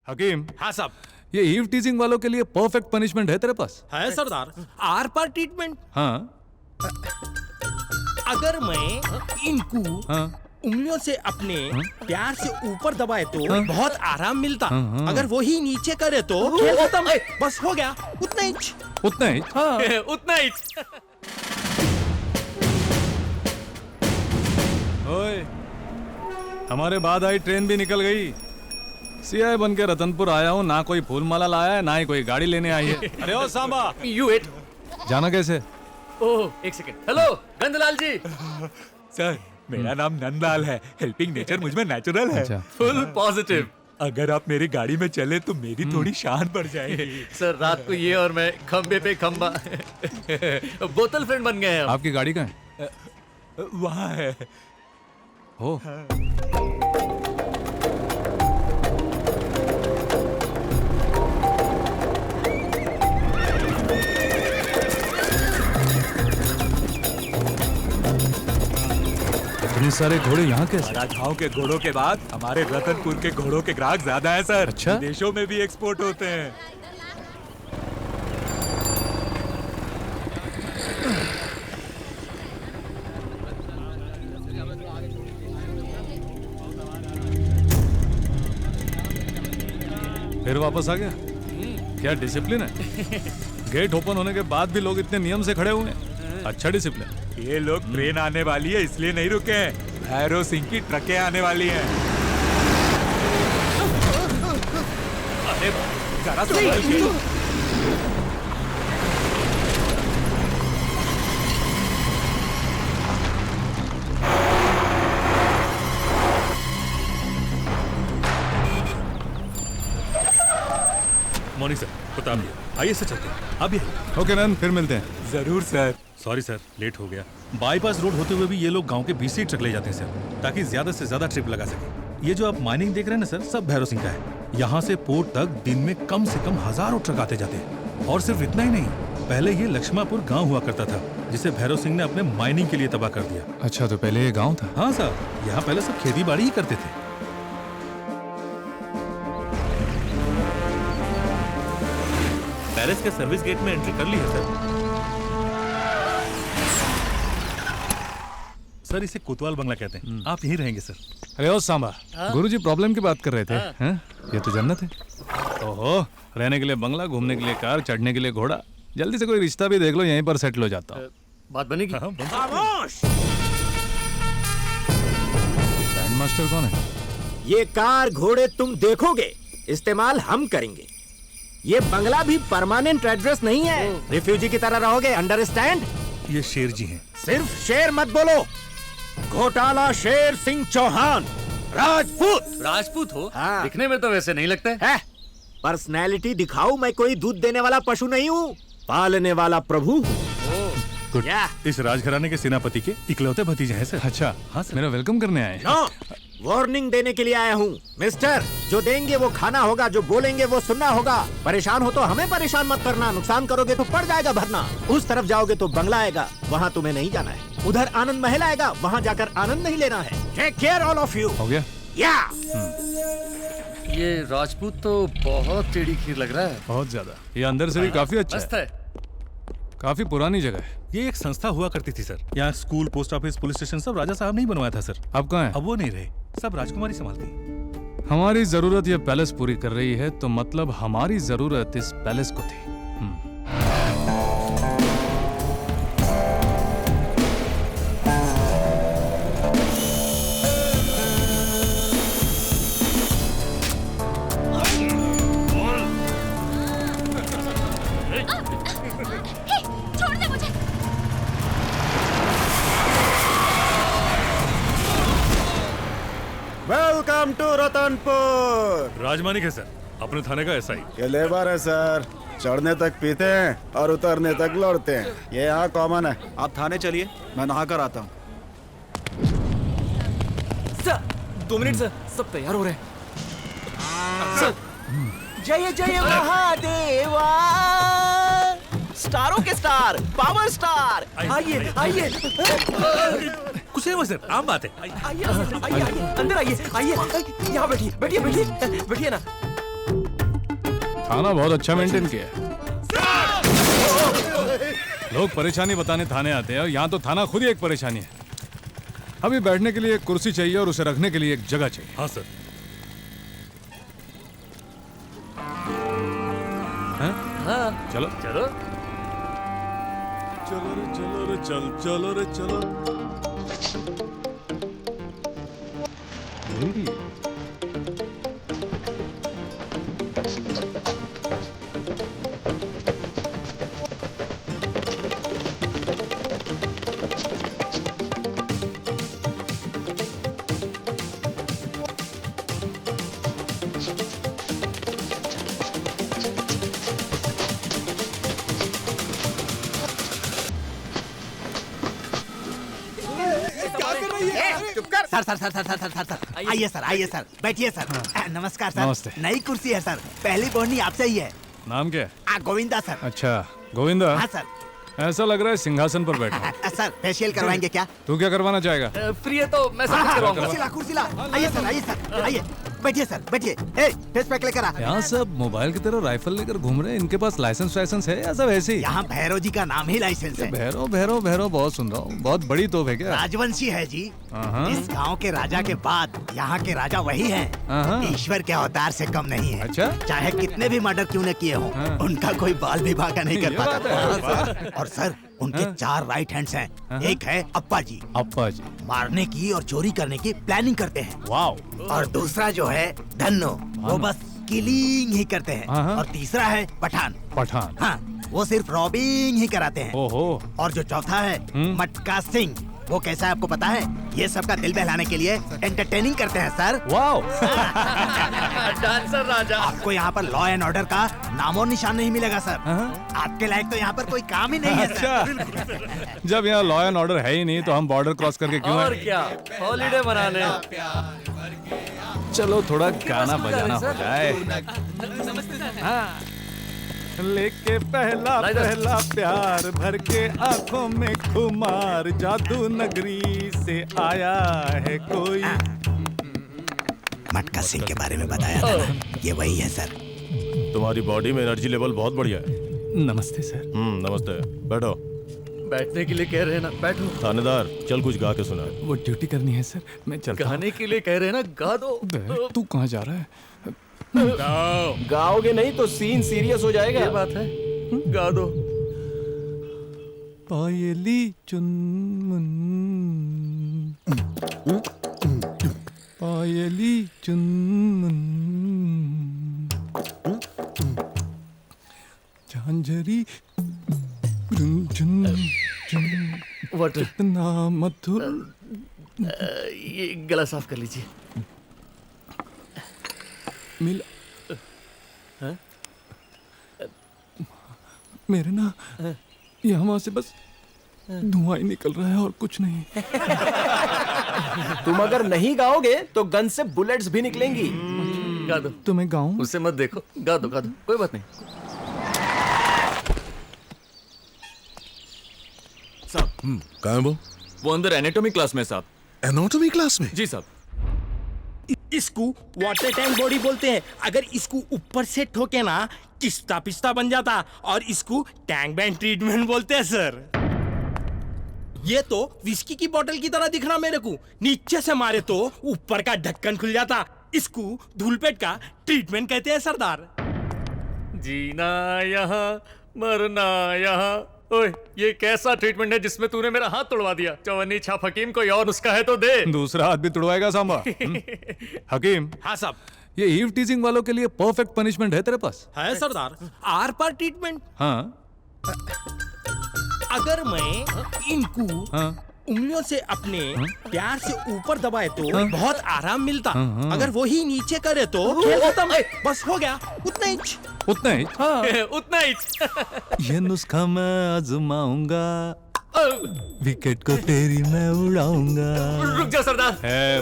हकीम, हाँ साहब। ये ईव टीजिंग वालों के लिए परफेक्ट पनिशमेंट है तेरे पास? है सरदार, आर पार ट्रीटमेंट। हाँ अगर मैं इनको हाँ उंगलियों से अपने प्यार से ऊपर दबाए तो हाँ? बहुत आराम मिलता। हाँ। अगर वही नीचे करे तो खेल खत्म। बस हो गया, उतना ही। उतना ही। हाँ उतना ही। ओए, हमारे बाद आई ट्रेन भी निकल गई। सीआई बन के रतनपुर आया हूँ, ना कोई फूल माला लाया है, ना ही कोई गाड़ी लेने आई है। अरे ओ सांबा, यू वेट। जाना कैसे? ओह एक सेकंड। हेलो नंदलाल जी। सर मेरा नाम नंदलाल है। हेल्पिंग नेचर मुझ में नेचुरल है। अच्छा। Full positive. अगर आप मेरी गाड़ी में चले तो मेरी थोड़ी शान बढ़ जाएगी। सर रात को ये और मैं खंबे पे खंबा बोतल फ्रेंड बन गए हैं हम। आपकी गाड़ी कहाँ है? वहाँ है। हो इतने सारे घोड़े यहाँ कैसे? मराठाओं के घोड़ों के बाद हमारे रतनपुर के घोड़ों के ग्राहक ज्यादा है सर। अच्छा? विदेशों में भी एक्सपोर्ट होते हैं। फिर वापस आ गया? क्या डिसिप्लिन है? गेट ओपन होने के बाद भी लोग इतने नियम से खड़े हुए हैं। अच्छा डिसिप्लिन। ये लोग ट्रेन आने वाली है इसलिए नहीं रुके हैं। भैरव सिंह की ट्रकें आने वाली हैं। अरे जरा संभल। मॉर्निंग सर, प्रताप जी। आइए सर चलते हैं। अब ये ओके नंद, फिर मिलते हैं। जरूर सर। सॉरी सर, लेट हो गया। बाईपास रोड होते हुए भी ये लोग गांव के बीच से ट्रक ले जाते हैं सर, ताकि ज्यादा से ज्यादा ट्रिप लगा सके। ये जो आप माइनिंग देख रहे हैं ना सर, सब भैरव सिंह का है। यहाँ से पोर्ट तक दिन में कम से कम हजारों ट्रक आते जाते हैं। और सिर्फ इतना ही नहीं, पहले ये लक्ष्मापुर गाँव हुआ करता था, जिसे भैरव सिंह ने अपने माइनिंग के लिए तबाह कर दिया। अच्छा, तो पहले ये गांव था? हाँ सर, यहाँ पहले सब खेती बाड़ी ही करते थे। पैलेस के सर्विस गेट में एंट्री कर ली है सर इसे कोतवाल बंगला कहते हैं। आप यहीं रहेंगे सर। अरे ओ सांबा, गुरुजी प्रॉब्लम की बात कर रहे थे। हैं? ये तो जन्नत है। ओहो, रहने के लिए बंगला, घूमने के लिए कार, चढ़ने के लिए घोड़ा। जल्दी से कोई रिश्ता भी देख लो, यहीं पर सेटल हो जाता हूँ। बात बनेगी। खामोश। बैंड मास्टर कौन है? ये कार घोड़े तुम देखोगे, इस्तेमाल हम करेंगे। ये बंगला भी परमानेंट एड्रेस नहीं है। रिफ्यूजी की तरह रहोगे, अंडरस्टैंड? ये शेर जी हैं। सिर्फ शेर मत बोलो। घोटाला शेर सिंह चौहान, राजपूत। राजपूत हो? हाँ। दिखने में तो वैसे नहीं लगते। है पर्सनैलिटी दिखाओ। मैं कोई दूध देने वाला पशु नहीं हूँ, पालने वाला प्रभु हूँ। गुड। क्या? इस राजघराने के सेनापति के इकलौते भतीजे हैं सर। अच्छा, हाँ सर। मेरा वेलकम करने आए हैं। नो, वार्निंग देने के लिए आया हूँ मिस्टर। जो देंगे वो खाना होगा, जो बोलेंगे वो सुनना होगा। परेशान हो तो हमें परेशान मत करना। नुकसान करोगे तो पड़ जाएगा भरना। उस तरफ जाओगे तो बंगला आएगा, वहाँ तुम्हें नहीं जाना है। उधर आनंद महल आएगा, वहाँ जाकर आनंद नहीं लेना है। Take care all of you. हो गया? या ये राजपूत तो बहुत टेढ़ी खीर लग रहा है। बहुत ज्यादा। ये अंदर से भी काफी अच्छा मस्त है। है। काफी पुरानी जगह है। ये एक संस्था हुआ करती थी सर। यहाँ school, post office, police station सब राजा साहब ने ही बनवाया था सर। अब कहाँ है? अब वो नहीं रहे, सब राजकुमारी संभालती। हमारी जरूरत ये पैलेस पूरी कर रही है, तो मतलब हमारी जरूरत इस पैलेस को थी। छोड़ दे मुझे। Welcome to Ratanpur. राजमानिक है सर, अपने थाने का एसआई। ये लेबर है सर, चढ़ने तक पीते हैं और उतरने तक लौटते हैं। ये यहाँ कॉमन है। आप थाने चलिए, मैं नहा कर आता हूँ। सर 2 मिनट सर, सब तैयार हो रहे हैं। सर जय जय महादेवा। स्टारों के स्टार, पावर स्टार। आइए आइए कुछ नहीं सर, आम बात है। आइए आइए आइए, अंदर आइए। आइए यहाँ बैठिए बैठिए बैठिए बैठिए ना। थाना बहुत अच्छा मेंटेन किया है। लोग परेशानी बताने थाने आते हैं और यहाँ तो थाना खुद ही एक परेशानी है। अभी बैठने के लिए एक कुर्सी चाहिए और उसे रखने के लिए एक जगह चाहिए। हाँ सर। हाँ चलो चलो चलो रे चलो रे चलो रे चलो। Sir sir sir sir sir sir sir sir आइए सर बैठिए सर। नमस्कार सर। नमस्ते। नई कुर्सी है सर, पहली बोहनी आपसे ही है। नाम क्या है? गोविंदा सर। अच्छा गोविंदा। हाँ सर। ऐसा लग रहा है सिंहासन पर बैठा। सर फेशियल करवाएंगे क्या? तू क्या करवाना चाहेगा? फ्री है तो मैं सब कुछ करवाऊंगा। कुर्सी ला। आइए सर आइए बैठिए सर बैठिए। फेस पैक लेकर आ। यहाँ सब मोबाइल की तरह राइफल लेकर घूम रहे हैं। इनके पास लाइसेंस है या सब ऐसे ही? यहाँ भैरव जी का नाम ही लाइसेंस है। भैरव बहुत सुन रहा हूँ। बहुत बड़ी तोप है क्या? राजवंशी है जी। हाँ। इस गांव के राजा के बाद यहाँ के राजा वही हाँ। हैं। ईश्वर के अवतार से कम नहीं है। अच्छा? चाहे कितने भी मर्डर क्यों न किए हों, हाँ। उनका कोई बाल भी बांका नहीं कर ये बात पाता। है। हाँ, सर। और सर उनके 4 राइट हैंड्स हैं। हाँ। एक है अप्पा जी, मारने की और चोरी करने की प्लानिंग करते हैं। वाओ। और दूसरा जो है धन्नो, वो बस किलिंग ही करते हैं। हाँ। और तीसरा है पठान। हाँ, वो सिर्फ रॉबिंग ही कराते हैं। ओहो। और जो चौथा है मटका सिंह, वो कैसा है आपको पता है? ये सबका दिल बहलाने के लिए एंटरटेनिंग करते हैं सर। वाओ। डांसर राजा। आपको यहाँ पर लॉ एंड ऑर्डर का नामो निशान नहीं मिलेगा सर। आपके लायक तो यहाँ पर कोई काम ही नहीं है सर। अच्छा, जब यहाँ लॉ एंड ऑर्डर है ही नहीं तो हम बॉर्डर क्रॉस करके क्यों और आए? क्या, हॉलीडे मनाने। चलो थोड़ा गाना बजाना हो जाए। हाँ। लेके पहला प्यार भर के आंखों में खुमार, जादू नगरी से आया है कोई। मटका सिंह के बारे में बताया था ना, ये वही है सर। तुम्हारी बॉडी में एनर्जी लेवल बहुत बढ़िया है। नमस्ते सर। नमस्ते। बैठो। बैठने के लिए कह रहे हैं ना, बैठो। थानेदार चल कुछ गा के सुना। वो ड्यूटी करनी है सर, मैं चलता हूँ। गाने के लिए कह रहे हैं ना, गा दो। तू कहाँ जा रहा है? गाओगे नहीं तो सीन सीरियस हो जाएगा। ये बात है, गा दो। पायली चुनमुन, पायली चुनमुन, झांझरी झुन कितना मधुर। ये गला साफ कर लीजिए। मिला मेरे ना यहाँ से बस धुआं ही निकल रहा है और कुछ नहीं। तुम अगर नहीं गाओगे तो गन से बुलेट्स भी निकलेंगी। गा दो। तो मैं गाऊं? उससे मत देखो, गा दो कोई बात नहीं। साहब कहाँ है वो अंदर एनाटॉमी क्लास में साहब। एनाटॉमी क्लास में? जी साहब। इसको वाटर टैंक बॉडी बोलते हैं। अगर इसको ऊपर से ठोके ना, किस्ता पिस्ता बन जाता। और इसको टैंक बैंड ट्रीटमेंट बोलते हैं सर। ये तो विस्की की बोतल की तरह दिखना मेरे को। नीचे से मारे तो ऊपर का ढक्कन खुल जाता। इसको धूलपेट का ट्रीटमेंट कहते हैं सरदार। जीना यहाँ मरना यहाँ। ओए, ये कैसा ट्रीटमेंट है जिसमें तूने मेरा हाथ तोड़वा दिया? चवन्नी छाप हकीम, कोई और नुस्खा है तो दे। दूसरा हाथ भी तुड़वाएगा सांबा? हकीम। हाँ साहब। ये ईव टीजिंग वालों के लिए परफेक्ट पनिशमेंट है तेरे पास? है सरदार, आर पार ट्रीटमेंट। हाँ। अगर मैं इनको उंगलियों से अपने प्यार से ऊपर दबाए तो बहुत आराम मिलता। अगर वो ही नीचे करे तो खेल खत्म। बस हो गया, उतना ही। उतना ही? हाँ। उतना ही। ये नुस्खा मैं आजमाऊंगा, विकेट को तेरी मैं उड़ाऊंगा। रुक जा सरदार।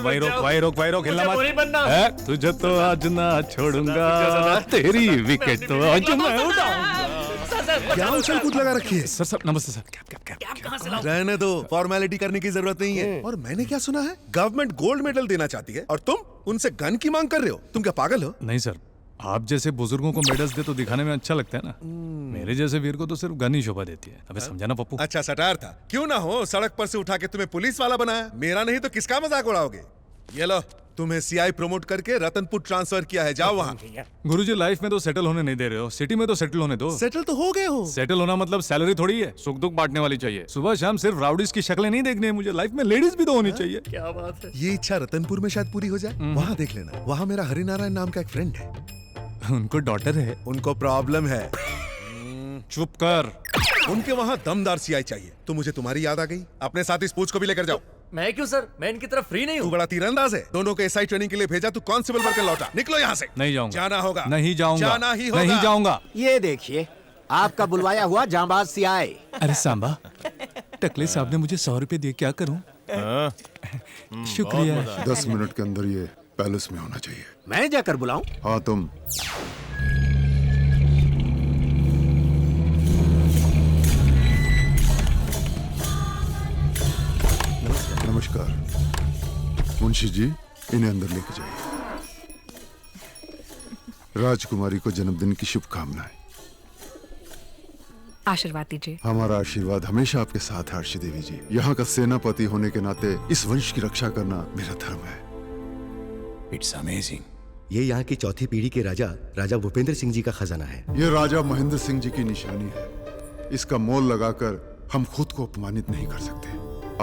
वही रोक हिलना मत। नहीं बनना। तुझे तो आज ना छोड़ूंगा, तेरी विकेट तो आज मैं उड़ाऊंगा। क्या उछल कूद लगा रखी है? सर नमस्ते सर। क्या रहने दो, फॉर्मेलिटी करने की जरूरत नहीं है। और मैंने क्या सुना है, गवर्नमेंट गोल्ड मेडल देना चाहती है और तुम उनसे गन की मांग कर रहे हो। तुम क्या पागल हो? नहीं सर, आप जैसे बुजुर्गों को मेडल्स दे तो दिखाने में अच्छा लगता है ना। मेरे जैसे वीर को तो सिर्फ गन ही शोभा देती है। अबे समझा ना पप्पू। अच्छा सटार था, क्यों ना हो। सड़क पर से उठा के तुम्हें पुलिस वाला बनाया, मेरा नहीं तो किसका मजाक उड़ाओगे। ये लो, तुम्हें सीआई प्रमोट करके रतनपुर ट्रांसफर किया है, जाओ वहाँ। गुरुजी लाइफ में तो सेटल होने नहीं दे रहे हो, सिटी में तो सेटल होने दो। सेटल तो हो गए हो। सेटल होना मतलब सैलरी थोड़ी है, सुख दुख बांटने वाली चाहिए। सुबह शाम सिर्फ राउडीज की शक्लें नहीं देखनी है मुझे, लाइफ में लेडीज भी तो होनी चाहिए। क्या बात है। ये इच्छा रतनपुर में शायद पूरी हो जाए, वहाँ देख लेना। वहाँ मेरा हरिनारायण नाम का एक फ्रेंड है। उनको डॉटर है। उनको प्रॉब्लम है। चुप कर। उनके वहाँ दमदार सीआई चाहिए। तो मुझे तुम्हारी याद आ गई, अपने साथ इस पूछ को भी लेकर जाओ। मैं क्यों सर, मैं इनकी तरफ फ्री नहीं तू हूँ। बड़ा तीरंदाज है। दोनों को एसआई ट्रेनिंग के लिए भेजा, तू कांस्टेबल बनकर लौटा। निकलो यहाँ से। नहीं जाऊंगा। जाना होगा। नहीं जाऊंगा। जाना ही होगा। नहीं जाऊंगा। ये देखिए, आपका बुलवाया हुआ जांबाज सीआई। अरे सांबा, टकले साहब ने मुझे 100 रुपए दिए, क्या करूं? शुक्रिया। 10 मिनट के अंदर ये पैलेस में होना चाहिए। मैं जाकर बुलाऊं? हाँ तुम। नमस्कार मुंशी जी, इन्हें अंदर लेके जाइए। राजकुमारी को जन्मदिन की शुभकामनाएं। आशीर्वाद दीजिए। हमारा आशीर्वाद हमेशा आपके साथ है आरशी देवी जी। यहाँ का सेनापति होने के नाते इस वंश की रक्षा करना मेरा धर्म है। It's amazing. ये यहाँ की चौथी पीढ़ी के राजा राजा भूपेंद्र सिंह जी का खजाना है। ये राजा महेंद्र सिंह जी की निशानी है। इसका मोल लगाकर हम खुद को अपमानित नहीं कर सकते।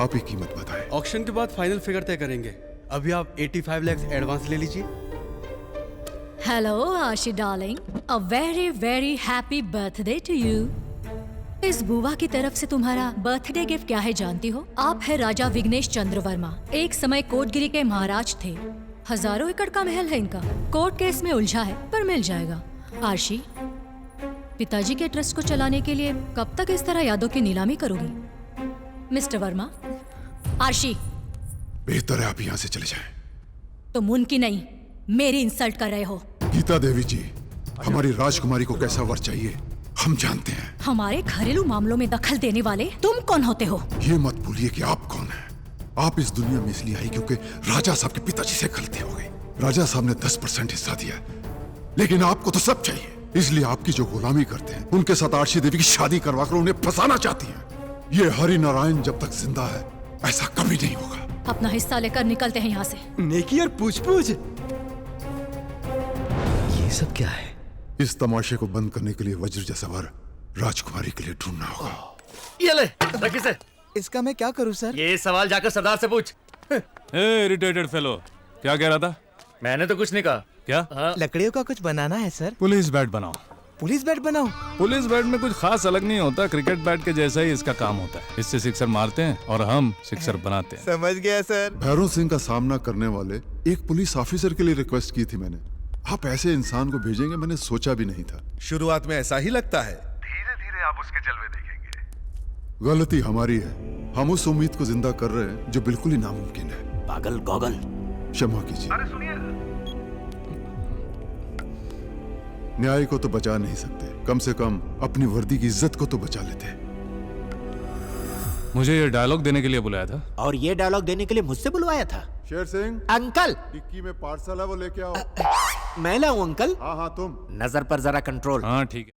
आप ही कीमत बताएं। ऑक्शन के बाद फाइनल फिगर तय करेंगे। अभी आप 85 लाख एडवांस ले लीजिए। Hello Ashi darling, a very very happy birthday to you. इस बुआ की तरफ से तुम्हारा बर्थडे गिफ्ट क्या है जानती हो? आप है राजा विघ्नेश चंद्र वर्मा। एक समय कोटगिरी के महाराज थे। हजारों एकड़ का महल है इनका। कोर्ट केस में उलझा है पर मिल जाएगा। आशी, पिताजी के ट्रस्ट को चलाने के लिए कब तक इस तरह यादों की नीलामी करोगी? मिस्टर वर्मा। आशी, बेहतर है आप यहाँ से चले जाएं। तुम उनकी नहीं मेरी इंसल्ट कर रहे हो। गीता देवी जी, हमारी राजकुमारी को कैसा वर चाहिए हम जानते हैं। हमारे घरेलू मामलों में दखल देने वाले तुम कौन होते हो? ये मत भूलिए कि आप कौन हैं। आप इस दुनिया में इसलिए आई क्योंकि राजा साहब के पिताजी से गलती हो गई। राजा साहब ने 10% हिस्सा दिया, लेकिन आपको तो सब चाहिए। इसलिए आपकी जो गुलामी करते हैं उनके साथ आरशी देवी की शादी करवाकर उन्हें फंसाना चाहती हैं। ये हरि नारायण जब तक जिंदा है ऐसा कभी नहीं होगा। अपना हिस्सा लेकर निकलते हैं यहाँ से। नेकी और पूछ-पूछ। ये सब क्या है? इस तमाशे को बंद करने के लिए वज्र जैसा वर राजकुमारी के लिए ढूंढना होगा। ये ले, रख इसे। इसका मैं क्या करूं सर? ये सवाल जाकर सरदार से पूछ। इरिटेटेड फेलो, क्या कह रहा था? मैंने तो कुछ नहीं कहा। क्या? लकड़ियों का कुछ बनाना है सर। पुलिस बैट बनाओ। पुलिस बैट बनाओ? पुलिस बैट में कुछ खास अलग नहीं होता, क्रिकेट बैट के जैसा ही इसका काम होता है। इससे सिक्सर मारते हैं और हम सिक्सर बनाते हैं। समझ गया सर। भैरव सिंह का सामना करने वाले एक पुलिस ऑफिसर के लिए रिक्वेस्ट की थी मैंने। आप ऐसे इंसान को भेजेंगे मैंने सोचा भी नहीं था। शुरुआत में ऐसा ही लगता है, धीरे धीरे आप उसके जलवे देखेंगे। गलती हमारी है, हम उस उम्मीद को जिंदा कर रहे हैं जो बिल्कुल ही नामुमकिन है। पागल गॉगल, क्षमा कीजिए। अरे सुनिए, न्याय को तो बचा नहीं सकते, कम से कम अपनी वर्दी की इज्जत को तो बचा लेते। मुझे ये डायलॉग देने के लिए बुलाया था। और ये डायलॉग देने के लिए मुझसे बुलवाया था। शेर सिंह अंकल, टिक्की में पार्सल है वो लेके आओ। मैं लाऊं अंकल? हाँ हाँ तुम। नजर पर जरा कंट्रोल। हाँ ठीक है।